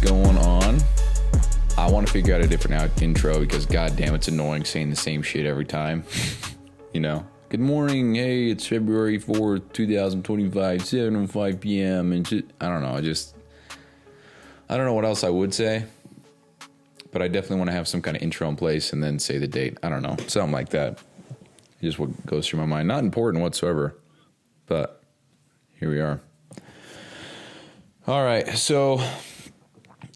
going on? I want to figure out a different intro because goddamn, it's annoying saying the same shit every time. You know, good morning. Hey, it's February 4th, 2025, 7:05 p.m. And I don't know. I don't know what else I would say, but I definitely want to have some kind of intro in place and then say the date. I don't know. Something like that. Just what goes through my mind. Not important whatsoever, but here we are. All right. So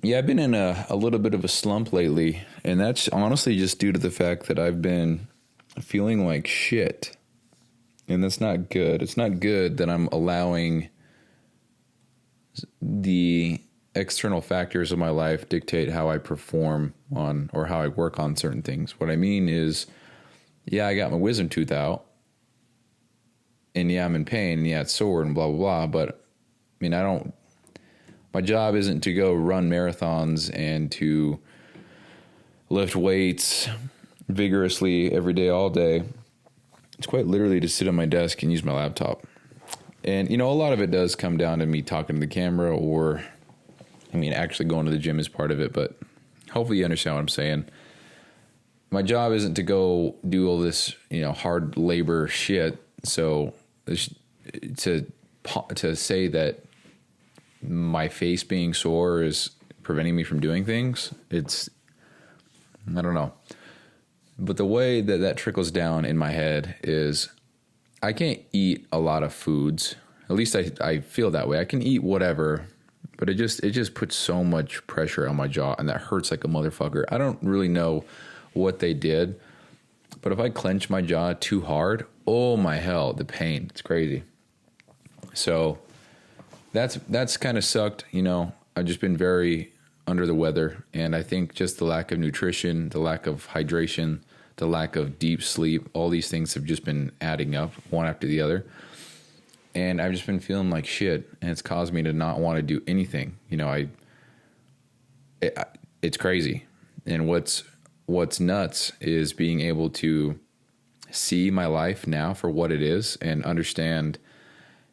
yeah, I've been in a little bit of a slump lately, and that's honestly just due to the fact that I've been feeling like shit, and that's not good. It's not good that I'm allowing the external factors of my life dictate how I perform on or how I work on certain things. What I mean is, yeah, I got my wisdom tooth out, and yeah, I'm in pain, and yeah, it's sore and blah, blah, blah, but I mean, my job isn't to go run marathons and to lift weights vigorously every day, all day. It's quite literally to sit on my desk and use my laptop. And, you know, a lot of it does come down to me talking to the camera or, actually going to the gym is part of it. But hopefully you understand what I'm saying. My job isn't to go do all this, hard labor shit. So to say that my face being sore is preventing me from doing things, I don't know. But the way that trickles down in my head is I can't eat a lot of foods. At least I feel that way. I can eat whatever, but it just puts so much pressure on my jaw, and that hurts like a motherfucker. I don't really know what they did, but if I clench my jaw too hard, oh my hell, the pain. It's crazy. So that's kind of sucked. I've just been very under the weather, and I think just the lack of nutrition, the lack of hydration, the lack of deep sleep, all these things have just been adding up one after the other. And I've just been feeling like shit, and it's caused me to not want to do anything. It's crazy. And what's nuts is being able to see my life now for what it is and understand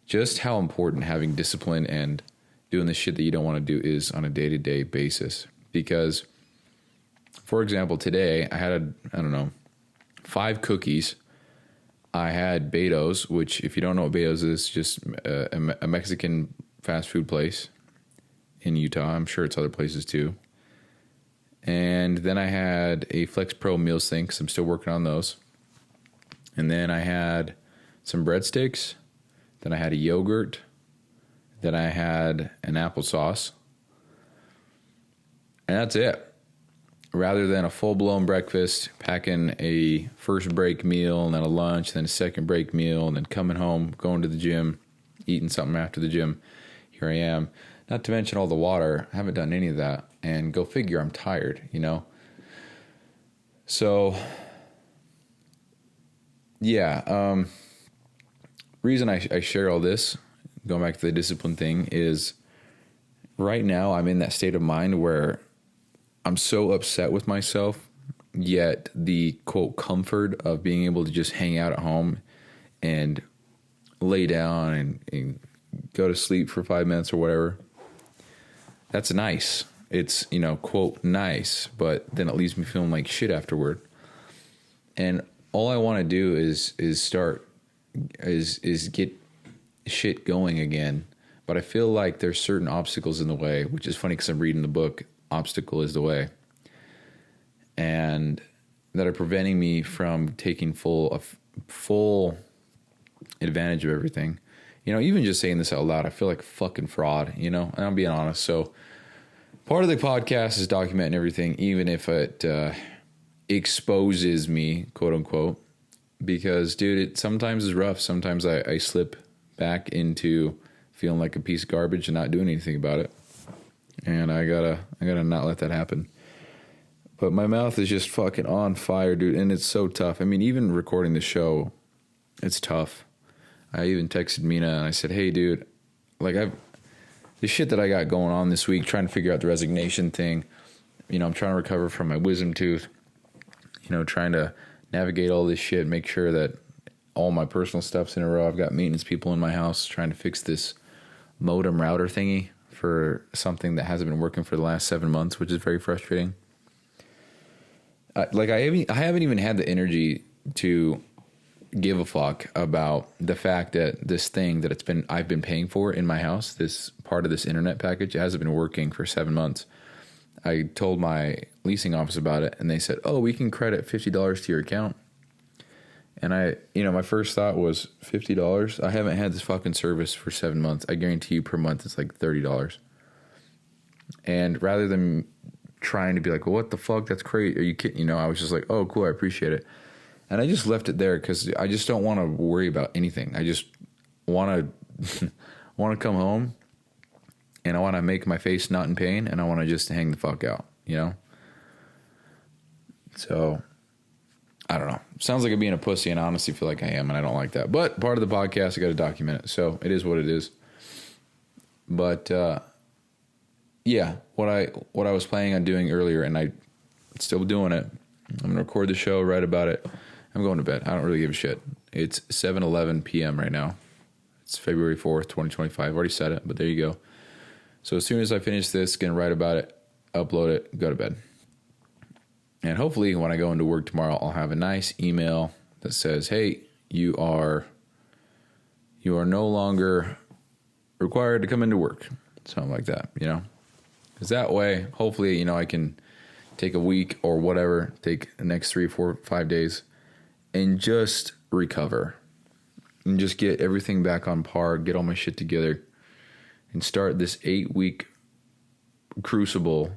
just how important having discipline and doing the shit that you don't want to do is on a day-to-day basis. Because, for example, today I had 5 cookies. I had Beto's, which, if you don't know what Beto's is, just a Mexican fast food place in Utah. I'm sure it's other places too. And then I had a Flex Pro meal sync, 'cause I'm still working on those. And then I had some breadsticks. Then I had a yogurt. Then I had an applesauce. And that's it. Rather than a full-blown breakfast, packing a first break meal, and then a lunch, then a second break meal, and then coming home, going to the gym, eating something after the gym. Here I am. Not to mention all the water. I haven't done any of that. And go figure, I'm tired, So, yeah. Reason I share all this, going back to the discipline thing, is right now I'm in that state of mind where I'm so upset with myself, yet the, quote, comfort of being able to just hang out at home and lay down and go to sleep for 5 minutes or whatever, that's nice. It's, quote, nice, but then it leaves me feeling like shit afterward. And all I want to do is get shit going again. But I feel like there's certain obstacles in the way, which is funny because I'm reading the book, Obstacle is the Way, and that are preventing me from taking full advantage of everything. Even just saying this out loud, I feel like a fucking fraud, and I'm being honest. So part of the podcast is documenting everything, even if it exposes me, quote unquote, because, dude, it sometimes is rough. Sometimes I slip back into feeling like a piece of garbage and not doing anything about it. And I gotta not let that happen. But my mouth is just fucking on fire, dude. And it's so tough. Even recording the show, it's tough. I even texted Mina and I said, hey, dude, the shit that I got going on this week, trying to figure out the resignation thing. I'm trying to recover from my wisdom tooth. Trying to navigate all this shit, make sure that all my personal stuff's in a row. I've got maintenance people in my house trying to fix this modem router thingy for something that hasn't been working for the last 7 months, which is very frustrating. I haven't even had the energy to give a fuck about the fact that this thing that I've been paying for in my house, this part of this internet package, it hasn't been working for 7 months. I told my leasing office about it, and they said, "Oh, we can credit $50 to your account." And my first thought was $50. I haven't had this fucking service for 7 months. I guarantee you per month it's like $30. And rather than trying to be like, well, what the fuck? That's crazy. Are you kidding? I was just like, oh, cool. I appreciate it. And I just left it there because I just don't want to worry about anything. I just want to come home, and I want to make my face not in pain, and I want to just hang the fuck out, So, I don't know. Sounds like I'm being a pussy, and I honestly feel like I am, and I don't like that. But part of the podcast, I got to document it, so it is what it is. But yeah, what I was planning on doing earlier, and I'm still doing it. I'm gonna record the show, write about it. I'm going to bed. I don't really give a shit. It's 7:11 p.m. right now. It's February 4th, 2025. I've already said it, but there you go. So as soon as I finish this, gonna write about it, upload it, go to bed. And hopefully when I go into work tomorrow, I'll have a nice email that says, hey, you are no longer required to come into work. Something like that, Because that way, hopefully, I can take a week or whatever, take the next 3, 4, 5 days and just recover and just get everything back on par, get all my shit together and start this 8-week crucible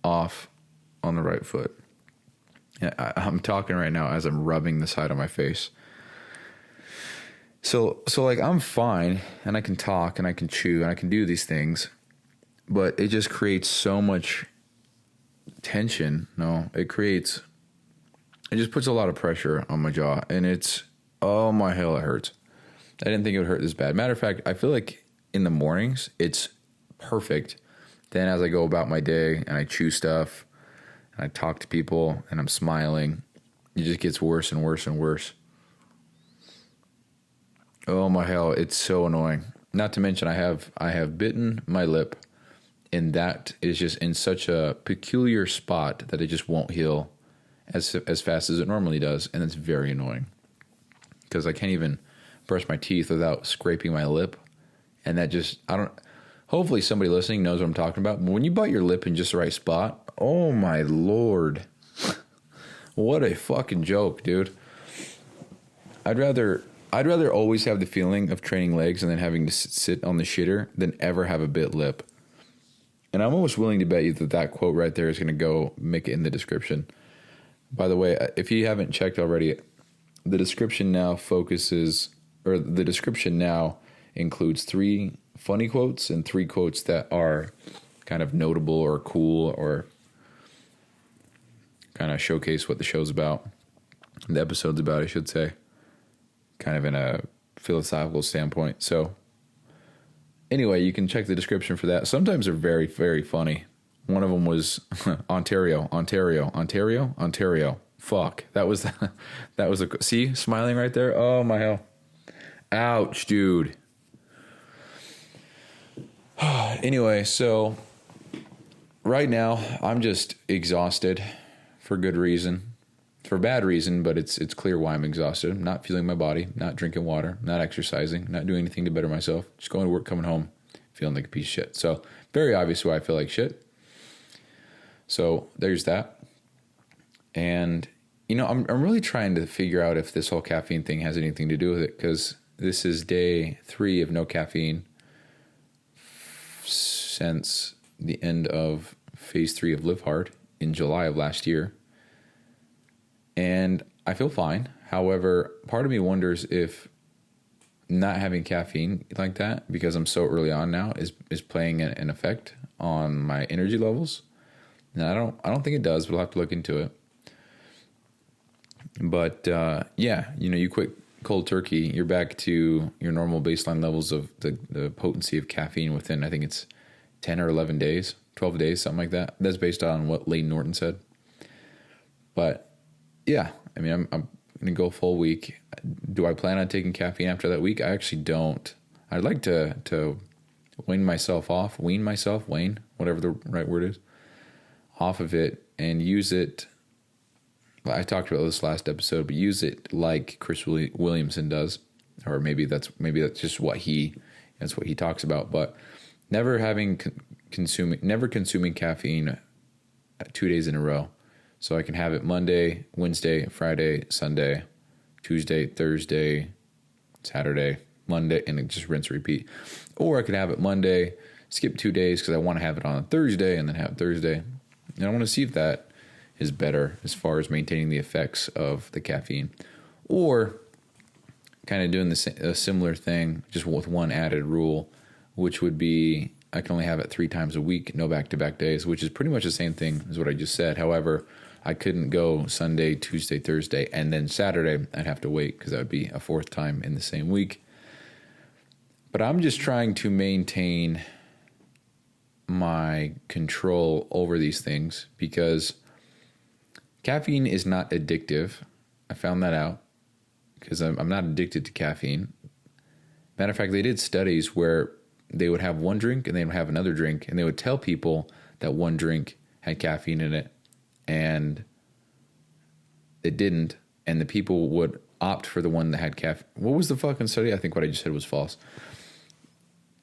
off on the right foot. I'm talking right now as I'm rubbing the side of my face. So like I'm fine and I can talk and I can chew and I can do these things, but it just creates so much tension. It just puts a lot of pressure on my jaw, and oh my hell, it hurts. I didn't think it would hurt this bad. Matter of fact, I feel like in the mornings it's perfect. Then as I go about my day and I chew stuff and I talk to people and I'm smiling, it just gets worse and worse and worse. Oh my hell, it's so annoying. Not to mention I have bitten my lip, and that is just in such a peculiar spot that it just won't heal as fast as it normally does, and it's very annoying because I can't even brush my teeth without scraping my lip, and that just hopefully somebody listening knows what I'm talking about. But when you bite your lip in just the right spot, oh my lord, what a fucking joke, dude. I'd rather always have the feeling of training legs and then having to sit on the shitter than ever have a bit lip. And I'm almost willing to bet you that quote right there is going to go make it in the description. By the way, if you haven't checked already, the description now includes 3 funny quotes and 3 quotes that are kind of notable or cool or kind of showcase what the show's about. The episode's about, I should say. Kind of in a philosophical standpoint. So anyway, you can check the description for that. Sometimes they're very, very funny. One of them was Ontario. Fuck. That was see, smiling right there. Oh my hell. Ouch, dude. Anyway, so right now I'm just exhausted for good reason. For bad reason, but it's clear why I'm exhausted. I'm not feeling my body, not drinking water, not exercising, not doing anything to better myself. Just going to work, coming home, feeling like a piece of shit. So very obvious why I feel like shit. So there's that. And, I'm really trying to figure out if this whole caffeine thing has anything to do with it, because this is day 3 of no caffeine since the end of phase 3 of Live Hard in July of last year. And I feel fine. However, part of me wonders if not having caffeine like that, because I'm so early on now, is playing an effect on my energy levels. And I don't think it does, but I'll have to look into it. But yeah, you quit cold turkey, you're back to your normal baseline levels of the potency of caffeine within, I think it's 10 or 11 days, 12 days, something like that. That's based on what Layne Norton said. But yeah, I mean, I'm going to go full week. Do I plan on taking caffeine after that week? I actually don't. I'd like to wean myself, whatever the right word is, off of it and use it. I talked about this last episode, but use it like Chris Williamson does, or maybe that's just what he talks about. But never consuming caffeine 2 days in a row, so I can have it Monday, Wednesday, Friday, Sunday, Tuesday, Thursday, Saturday, Monday, and then just rinse and repeat. Or I could have it Monday, skip 2 days because I want to have it on a Thursday, and then have it Thursday. And I want to see if that is better as far as maintaining the effects of the caffeine. Or kind of doing a similar thing, just with one added rule, which would be I can only have it 3 times a week, no back-to-back days, which is pretty much the same thing as what I just said. However, I couldn't go Sunday, Tuesday, Thursday, and then Saturday. I'd have to wait because that would be a 4th time in the same week. But I'm just trying to maintain my control over these things because caffeine is not addictive. I found that out because I'm not addicted to caffeine. Matter of fact, they did studies where they would have one drink and they would have another drink, and they would tell people that one drink had caffeine in it and it didn't, and the people would opt for the one that had caffeine. What was the fucking study? I think what I just said was false.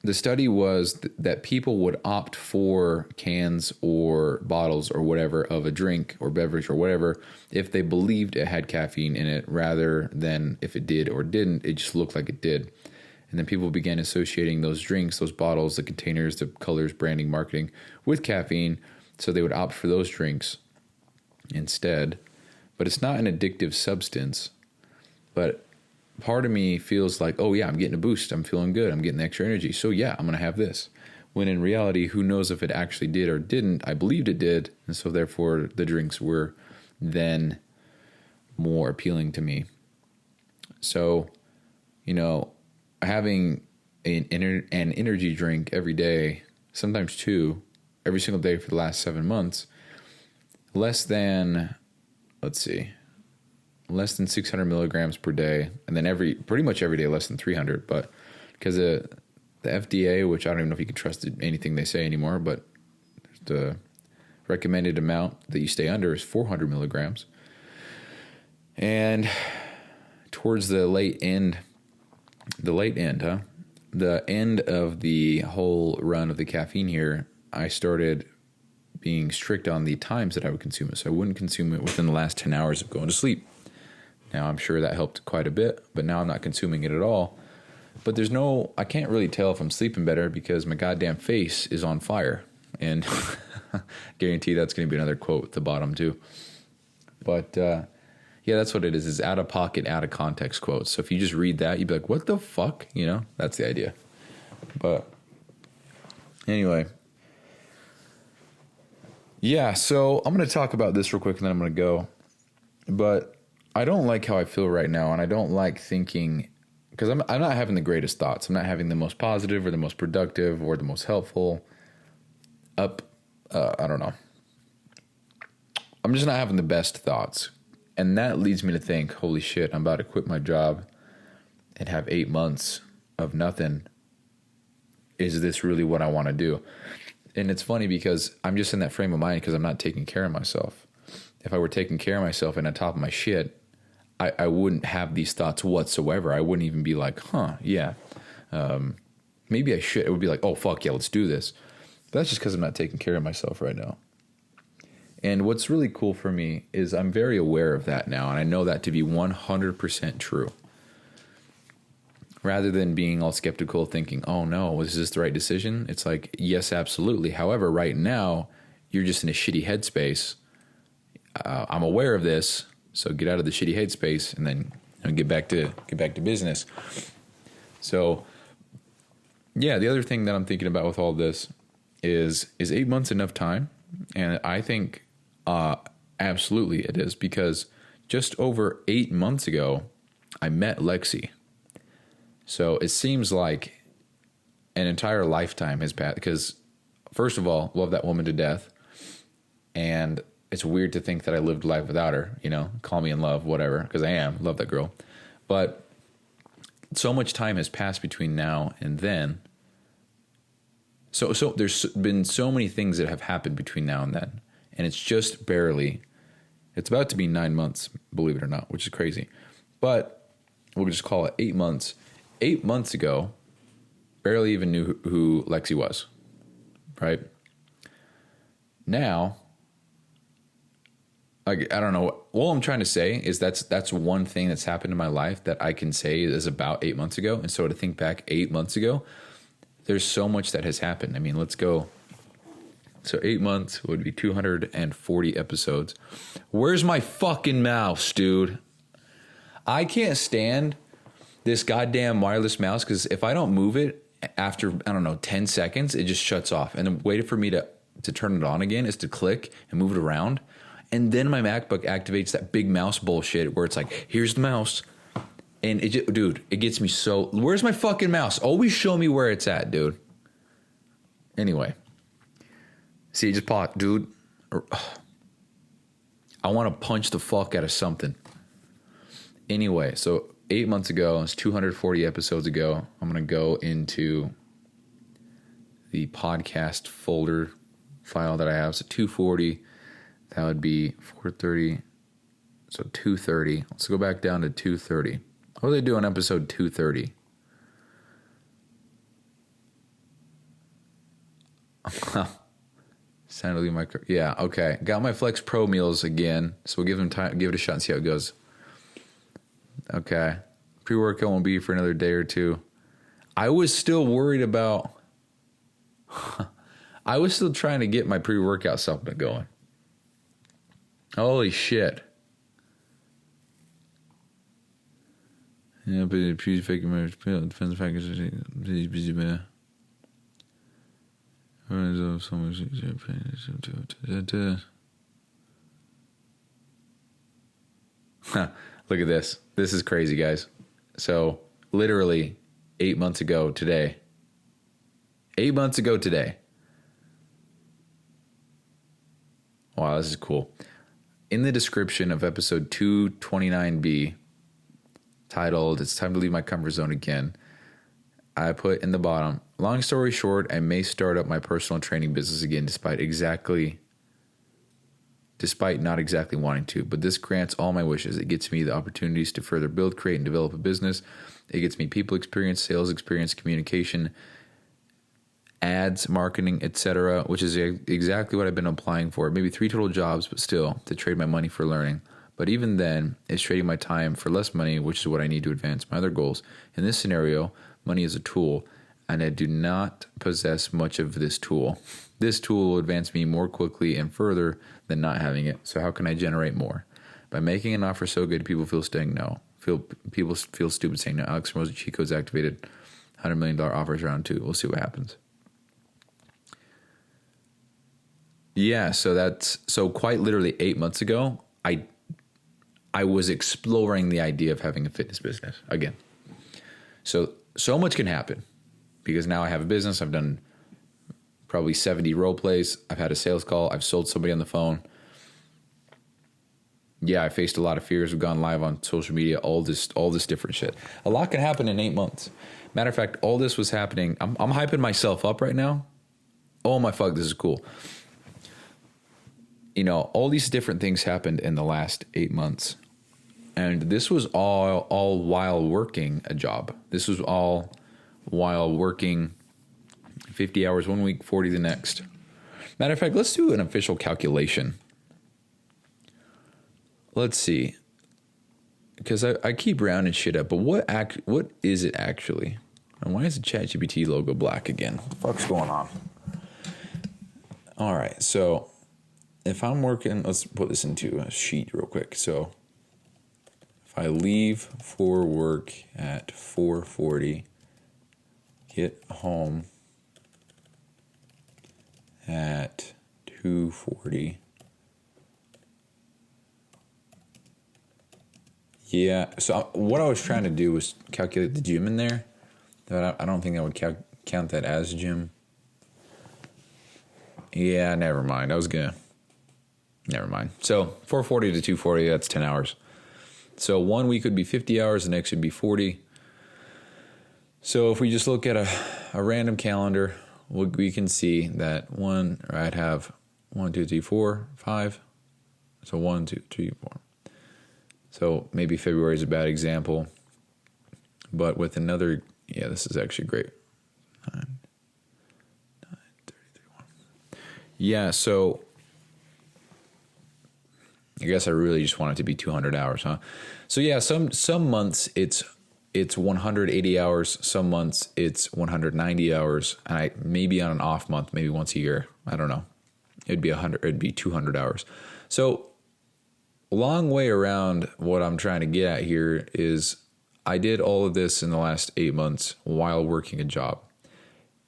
The study was that people would opt for cans or bottles or whatever of a drink or beverage or whatever if they believed it had caffeine in it, rather than if it did or didn't, it just looked like it did. And then people began associating those drinks, those bottles, the containers, the colors, branding, marketing with caffeine, so they would opt for those drinks instead. But it's not an addictive substance. But part of me feels like, oh yeah, I'm getting a boost. I'm feeling good. I'm getting the extra energy. So yeah, I'm going to have this. When in reality, who knows if it actually did or didn't? I believed it did. And so therefore the drinks were then more appealing to me. So, having an energy drink every day, sometimes 2, every single day for the last 7 months, less than 600 milligrams per day, and then pretty much every day less than 300. But because the FDA, which I don't even know if you can trust anything they say anymore, but the recommended amount that you stay under is 400 milligrams. And towards the end of the whole run of the caffeine here, I started being strict on the times that I would consume it. So I wouldn't consume it within the last 10 hours of going to sleep. Now, I'm sure that helped quite a bit, but now I'm not consuming it at all. But I can't really tell if I'm sleeping better because my goddamn face is on fire. And guarantee that's going to be another quote at the bottom too. But yeah, that's what it is out of pocket, out of context quotes. So if you just read that, you'd be like, what the fuck? That's the idea. But anyway. Yeah, so I'm going to talk about this real quick and then I'm going to go. But I don't like how I feel right now, and I don't like thinking, because I'm not having the greatest thoughts. I'm not having the most positive or the most productive or the most helpful. I don't know. I'm just not having the best thoughts. And that leads me to think, holy shit, I'm about to quit my job and have 8 months of nothing. Is this really what I want to do? And it's funny because I'm just in that frame of mind because I'm not taking care of myself. If I were taking care of myself and on top of my shit, I wouldn't have these thoughts whatsoever. I wouldn't even be like, yeah, maybe I should. It would be like, oh, fuck yeah, let's do this. But that's just because I'm not taking care of myself right now. And what's really cool for me is I'm very aware of that now, and I know that to be 100% true. Rather than being all skeptical, thinking, oh no, is this the right decision? It's like, yes, absolutely. However, right now, you're just in a shitty headspace. I'm aware of this, so get out of the shitty headspace and then get back to business. So, yeah, the other thing that I'm thinking about with all this is 8 months enough time? And I think absolutely it is, because just over 8 months ago, I met Lexi. So it seems like an entire lifetime has passed, because first of all, love that woman to death. And it's weird to think that I lived life without her, call me in love, whatever, because I am, love that girl. But so much time has passed between now and then So there's been so many things that have happened between now and then, and it's just barely. It's about to be 9 months, believe it or not, which is crazy. But we'll just call it 8 months. 8 months ago, barely even knew who Lexi was, right? Now, I don't know. All I'm trying to say is that's one thing that's happened in my life that I can say is about 8 months ago. And so to think back 8 months ago, there's so much that has happened. I mean, let's go. So 8 months would be 240 episodes. Where's my fucking mouse, dude? I can't stand this goddamn wireless mouse because if I don't move it after, 10 seconds, it just shuts off. And the way for me to turn it on again is to click and move it around. And then my MacBook activates that big mouse bullshit where it's like, here's the mouse. And it just, dude, it gets me so... Where's my fucking mouse? Always show me where it's at, dude. Anyway. See, it just popped, dude. I want to punch the fuck out of something. Anyway, so 8 months ago, it's 240 episodes ago. I'm going to go into the podcast folder file that I have. So 240, that would be 430. So 230. Let's go back down to 230. What do they do on episode 230? Soundly micro. Yeah, okay. Got my Flex Pro meals again, so we'll give them time, give it a shot and see how it goes. Okay. Pre-workout won't be for another day or two. I was still worried about... I was still trying to get my pre-workout supplement going. Holy shit. Yeah, but it fake marriage depends package. Busy man. Look at this. This is crazy, guys. So, literally 8 months ago today. 8 months ago today. Wow, this is cool. In the description of episode 229B, titled, It's Time to Leave My Comfort Zone Again, I put in the bottom, long story short, I may start up my personal training business again despite not exactly wanting to, but this grants all my wishes. It gets me the opportunities to further build, create, and develop a business. It gets me people experience, sales experience, communication, ads, marketing, etc., which is exactly what I've been applying for. Maybe 3 total jobs, but still, to trade my money for learning. But even then, it's trading my time for less money, which is what I need to advance my other goals. In this scenario, money is a tool, and I do not possess much of this tool. This tool will advance me more quickly and further than not having it. So how can I generate more? By making an offer so good, people feel saying no. People feel stupid saying no. Alex Ramosi cheat codes activated. $100 million offers round 2. We'll see what happens. Yeah, so quite literally 8 months ago, I was exploring the idea of having a fitness business again. So much can happen because now I have a business. I've done probably 70 role plays. I've had a sales call. I've sold somebody on the phone. Yeah, I faced a lot of fears. We've gone live on social media, all this different shit. A lot can happen in 8 months. Matter of fact, all this was happening. I'm hyping myself up right now. Oh my fuck, this is cool. You know, all these different things happened in the last 8 months. And this was all while working a job. This was all while working 50 hours one week, 40 the next. Matter of fact, let's do an official calculation. Let's see. Because I keep rounding shit up, but what is it actually? And why is the ChatGPT logo black again? What the fuck's going on? All right, so if I'm working, let's put this into a sheet real quick. So if I leave for work at 4:40, get home at 2:40. Yeah, so what I was trying to do was calculate the gym in there. But I don't think I would count that as a gym. Yeah, never mind. Never mind. So 4:40 to 2:40, that's 10 hours. So 1 week would be 50 hours, the next would be 40. So if we just look at a random calendar, we can see that I'd have 1, 2, 3, 4, 5. So 1, 2, 3, 4. So maybe February is a bad example, but with another, this is actually great. 9, 33, 1. Yeah, so I guess I really just want it to be 200 hours, huh? So yeah, some months it's 180 hours, some months it's 190 hours, and maybe on an off month, maybe once a year, I don't know. It'd be 200 hours. So long way around, what I'm trying to get at here is I did all of this in the last 8 months while working a job.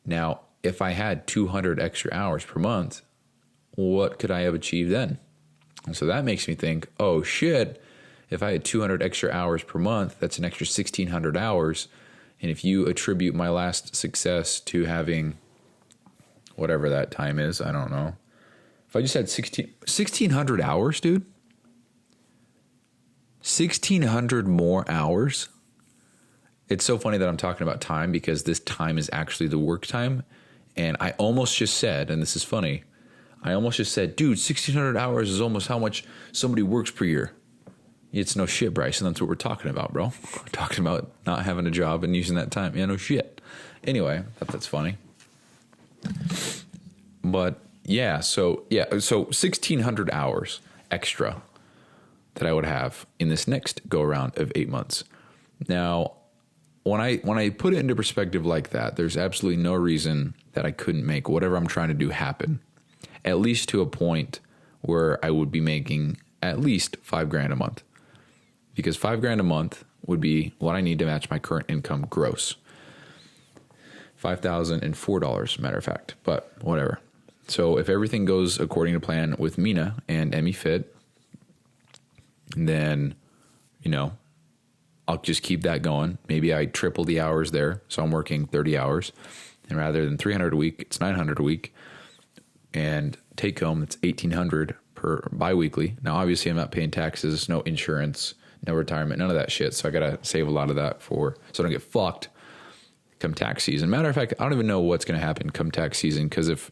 Now, if I had 200 extra hours per month, what could I have achieved then? And so that makes me think, oh shit, if I had 200 extra hours per month, that's an extra 1,600 hours. And if you attribute my last success to having whatever that time is, I don't know. If I just had 1,600 hours, dude, 1,600 more hours. It's so funny that I'm talking about time because this time is actually the work time. And I almost just said, and this is funny, dude, 1,600 hours is almost how much somebody works per year. It's no shit, Bryson. That's what we're talking about, bro. We're talking about not having a job and using that time. Yeah, no shit. Anyway, I thought that's funny. But so 1,600 hours extra that I would have in this next go around of 8 months. Now, when I put it into perspective like that, there's absolutely no reason that I couldn't make whatever I'm trying to do happen, at least to a point where I would be making at least $5,000 a month, because $5,000 a month would be what I need to match my current income gross. $5,004, matter of fact, but whatever. So if everything goes according to plan with Mina and Emmy Fit, then, I'll just keep that going. Maybe I triple the hours there. So I'm working 30 hours, and rather than 300 a week, it's 900 a week, and take home, it's 1,800 per biweekly. Now, obviously I'm not paying taxes, no insurance, no retirement, none of that shit. So I got to save a lot of that so I don't get fucked come tax season. Matter of fact, I don't even know what's going to happen come tax season. Cause if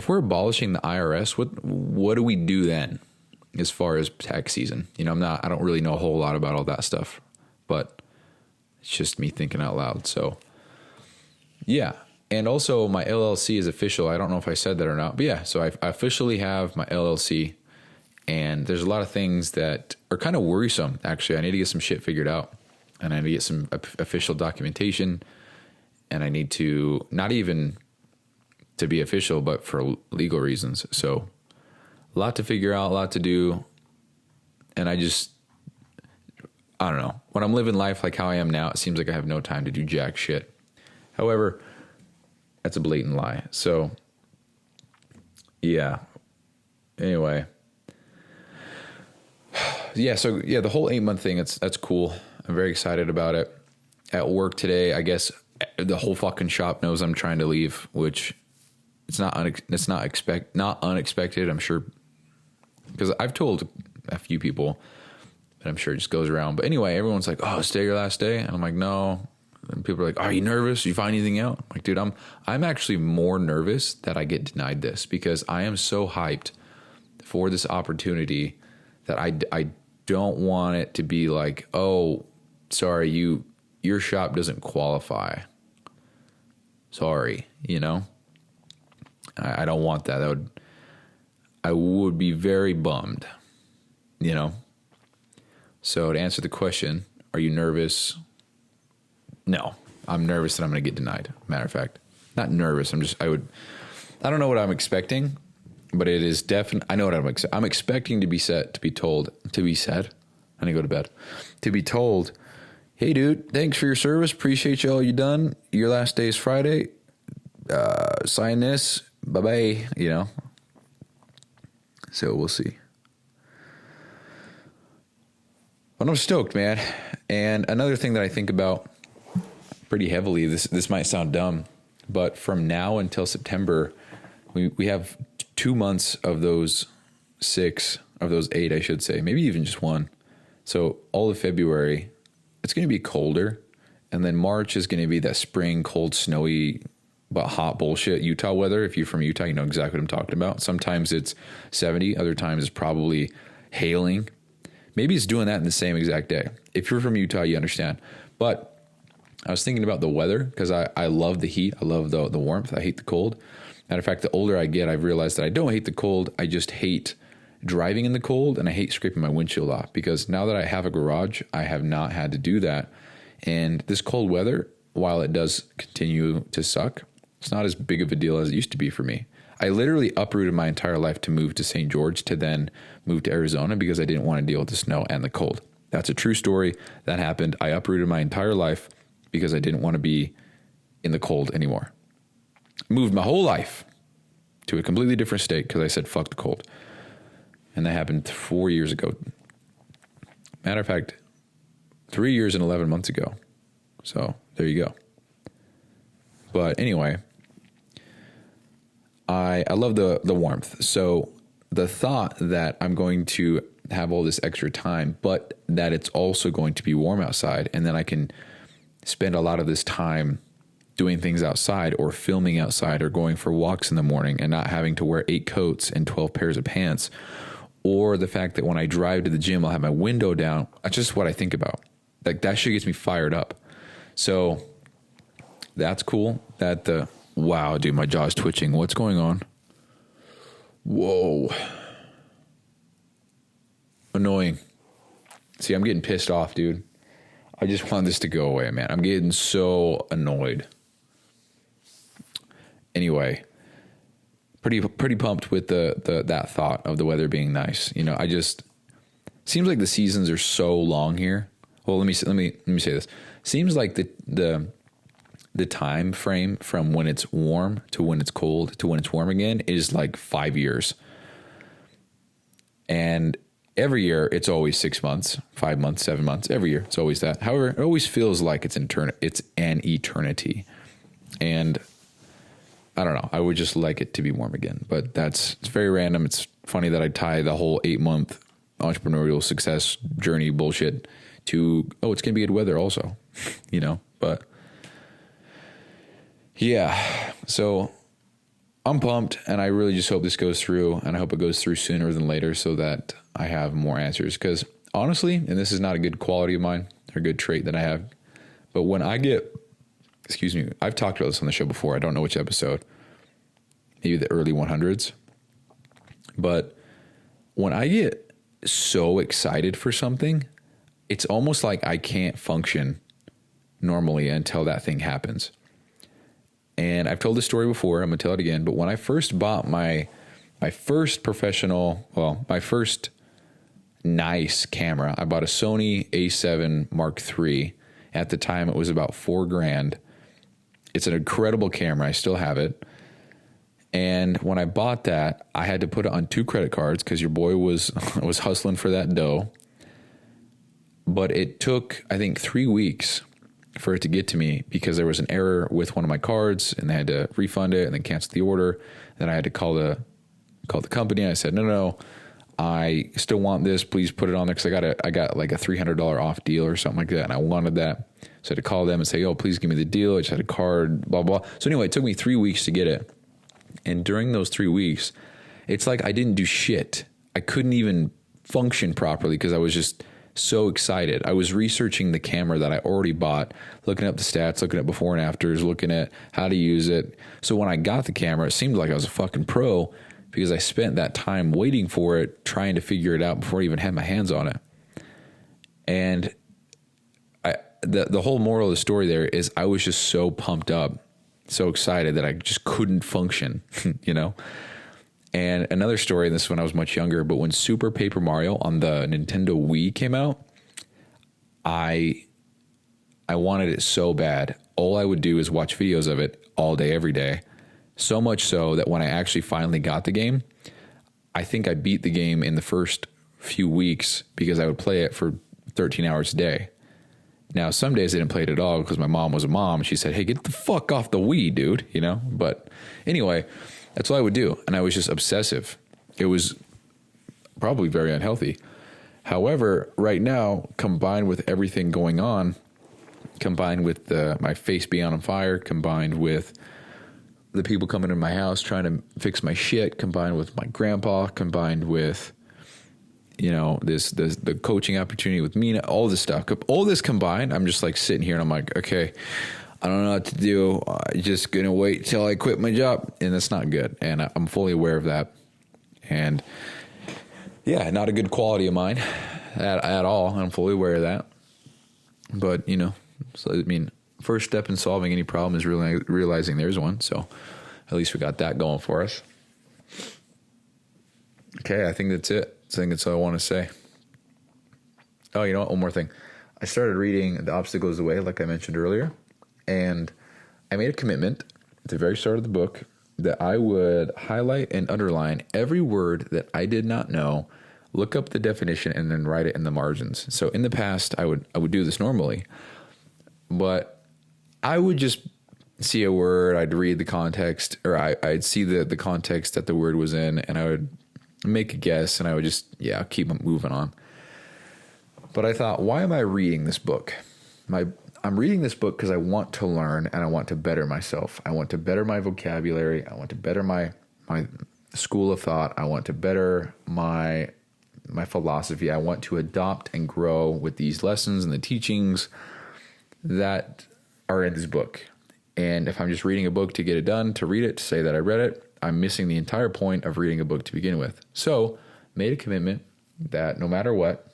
we're abolishing the IRS, what do we do then? As far as tax season, I don't really know a whole lot about all that stuff, but it's just me thinking out loud. So yeah. And also my LLC is official. I don't know if I said that or not, but yeah. So I officially have my LLC, and there's a lot of things that are kind of worrisome. Actually, I need to get some shit figured out, and I need to get some official documentation, and I need to, not even to be official, but for legal reasons. So a lot to figure out, a lot to do. And I don't know. When I'm living life like how I am now, it seems like I have no time to do jack shit. However, that's a blatant lie. So, yeah. Anyway. Yeah, so yeah, the whole 8 month thing, that's cool. I'm very excited about it. At work today, I guess the whole fucking shop knows I'm trying to leave, which it's not unexpected, I'm sure. Because I've told a few people, but I'm sure it just goes around. But anyway, everyone's like, oh, stay your last day. And I'm like, no. And people are like, are you nervous? You find anything out? I'm like, dude, I'm actually more nervous that I get denied this, because I am so hyped for this opportunity that I don't want it to be like, oh, sorry, your shop doesn't qualify. Sorry, I don't want that. I would be very bummed, So to answer the question, are you nervous? No, I'm nervous that I'm going to get denied. Matter of fact, not nervous. I don't know what I'm expecting, but it is definitely, I know what I'm expecting to be said. I need to go to bed. To be told, hey dude, thanks for your service. Appreciate you all you done. Your last day is Friday. Sign this. Bye-bye, So we'll see. But I'm stoked, man. And another thing that I think about pretty heavily, this might sound dumb, but from now until September, we have 2 months of those 8, I should say, maybe even just 1. So all of February, it's going to be colder. And then March is going to be that spring, cold, snowy but hot bullshit Utah weather. If you're from Utah, you know exactly what I'm talking about. Sometimes it's 70, other times it's probably hailing. Maybe it's doing that in the same exact day. If you're from Utah, you understand. But I was thinking about the weather because I love the heat. I love the warmth. I hate the cold. Matter of fact, the older I get, I've realized that I don't hate the cold. I just hate driving in the cold, and I hate scraping my windshield off, because now that I have a garage, I have not had to do that. And this cold weather, while it does continue to suck, it's not as big of a deal as it used to be for me. I literally uprooted my entire life to move to St. George, to then move to Arizona, because I didn't want to deal with the snow and the cold. That's a true story. That happened. I uprooted my entire life because I didn't want to be in the cold anymore. Moved my whole life to a completely different state because I said, fuck the cold. And that happened 4 years ago. Matter of fact, 3 years and 11 months ago. So there you go. But anyway, I love the warmth. So the thought that I'm going to have all this extra time, but that it's also going to be warm outside, and then I can spend a lot of this time doing things outside, or filming outside, or going for walks in the morning and not having to wear 8 coats and 12 pairs of pants, or the fact that when I drive to the gym, I'll have my window down. That's just what I think about. Like, that shit gets me fired up. So that's cool. Wow, dude, my jaw's twitching. What's going on? Whoa. Annoying. See, I'm getting pissed off, dude. I just want this to go away, man. I'm getting so annoyed. Anyway, pretty pumped with that thought of the weather being nice. You know, seems like the seasons are so long here. Well, let me say this. Seems like the time frame from when it's warm to when it's cold to when it's warm again is like 5 years. And every year it's always 6 months, 5 months, 7 months. Every year it's always that. However, it always feels like it's an eternity. And I don't know. I would just like it to be warm again, but it's very random. It's funny that I tie the whole 8-month entrepreneurial success journey bullshit to, it's going to be good weather also, you know, but yeah, so I'm pumped, and I really just hope this goes through, and I hope it goes through sooner than later so that I have more answers. Because honestly, and this is not a good quality of mine or a good trait that I have, but when I get, I've talked about this on the show before. I don't know which episode, maybe the early 100s. But when I get so excited for something, it's almost like I can't function normally until that thing happens. And I've told this story before. I'm going to tell it again. But when I first bought my first my first nice camera, I bought a Sony A7 Mark III. At the time, it was about $4,000. It's an incredible camera. I still have it. And when I bought that, I had to put it on 2 credit cards because your boy was hustling for that dough. But it took, I think, 3 weeks for it to get to me because there was an error with one of my cards, and they had to refund it and then cancel the order. Then I had to call the company, and I said, no, I still want this. Please put it on there, because I got like a $300 off deal or something like that, and I wanted that. So I had to call them and say, please give me the deal. I just had a card, blah, blah. So anyway, it took me 3 weeks to get it. And during those 3 weeks, it's like I didn't do shit. I couldn't even function properly because I was just so excited. I was researching the camera that I already bought, looking up the stats, looking at before and afters, looking at how to use it. So when I got the camera, it seemed like I was a fucking pro because I spent that time waiting for it, trying to figure it out before I even had my hands on it. And the whole moral of the story there is I was just so pumped up, so excited that I just couldn't function, you know? And another story, and this is when I was much younger, but when Super Paper Mario on the Nintendo Wii came out, I wanted it so bad. All I would do is watch videos of it all day, every day. So much so that when I actually finally got the game, I think I beat the game in the first few weeks because I would play it for 13 hours a day. Now, some days I didn't play it at all because my mom was a mom. She said, hey, get the fuck off the Wii, dude, you know? But anyway, that's what I would do. And I was just obsessive. It was probably very unhealthy. However, right now, combined with everything going on, combined with my face being on fire, combined with the people coming in my house trying to fix my shit, combined with my grandpa, combined with, the coaching opportunity with Mina, all this stuff, all this combined, I'm just like sitting here and I'm like, okay, I don't know what to do. I'm just going to wait till I quit my job. And that's not good. And I'm fully aware of that. And yeah, not a good quality of mine at all. I'm fully aware of that. But, first step in solving any problem is really realizing there's one. So at least we got that going for us. Okay, I think that's it. I think that's all I want to say. Oh, you know what? One more thing. I started reading The Obstacle is the Way, like I mentioned earlier. And I made a commitment at the very start of the book that I would highlight and underline every word that I did not know, look up the definition, and then write it in the margins. So in the past, I would do this normally, but I would just see a word, I'd read the context, or I'd see the context that the word was in, and I would make a guess, and I would just, keep moving on. But I thought, why am I reading this book? I'm reading this book because I want to learn and I want to better myself. I want to better my vocabulary. I want to better my school of thought. I want to better my philosophy. I want to adopt and grow with these lessons and the teachings that are in this book. And if I'm just reading a book to get it done, to read it, to say that I read it, I'm missing the entire point of reading a book to begin with. So made a commitment that no matter what,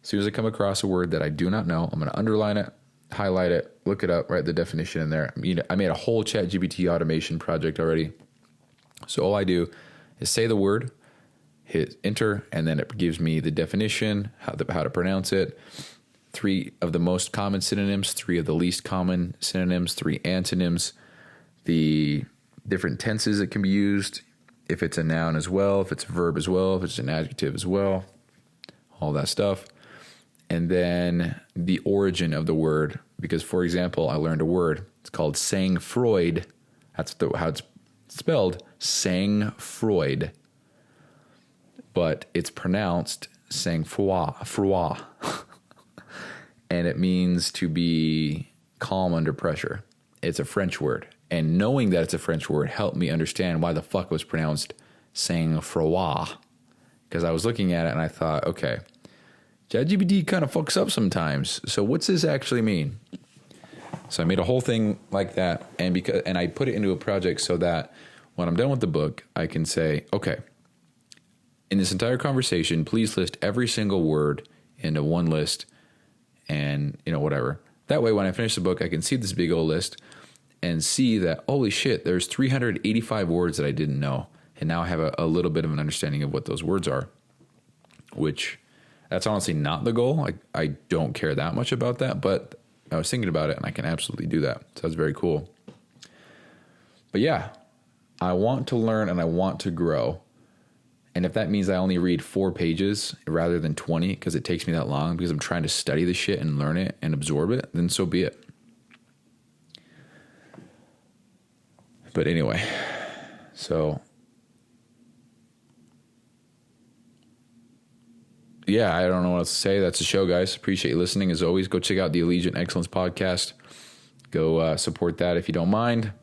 as soon as I come across a word that I do not know, I'm going to underline it, highlight it, look it up, write the definition in there. I made a whole ChatGPT automation project already. So all I do is say the word, hit enter, and then it gives me the definition, how to pronounce it, 3 of the most common synonyms, 3 of the least common synonyms, 3 antonyms, the different tenses it can be used, if it's a noun as well, if it's a verb as well, if it's an adjective as well, all that stuff. And then the origin of the word, because, for example, I learned a word. It's called sang-froid. That's how it's spelled, sang-froid. But it's pronounced sang-froid. And it means to be calm under pressure. It's a French word. And knowing that it's a French word helped me understand why the fuck it was pronounced sang-froid. Because I was looking at it and I thought, okay, ChatGPT kind of fucks up sometimes. So what's this actually mean? So I made a whole thing like that, and I put it into a project so that when I'm done with the book, I can say, okay, in this entire conversation, please list every single word into one list, and whatever. That way, when I finish the book, I can see this big old list and see that, holy shit, there's 385 words that I didn't know, and now I have a little bit of an understanding of what those words are, which. That's honestly not the goal. I don't care that much about that, but I was thinking about it and I can absolutely do that. So that's very cool. But yeah, I want to learn and I want to grow. And if that means I only read 4 pages rather than 20 because it takes me that long because I'm trying to study the shit and learn it and absorb it, then so be it. But anyway, so yeah, I don't know what else to say. That's the show, guys. Appreciate you listening. As always, go check out the Allegiant Excellence podcast. Go support that if you don't mind.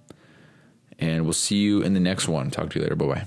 And we'll see you in the next one. Talk to you later. Bye-bye.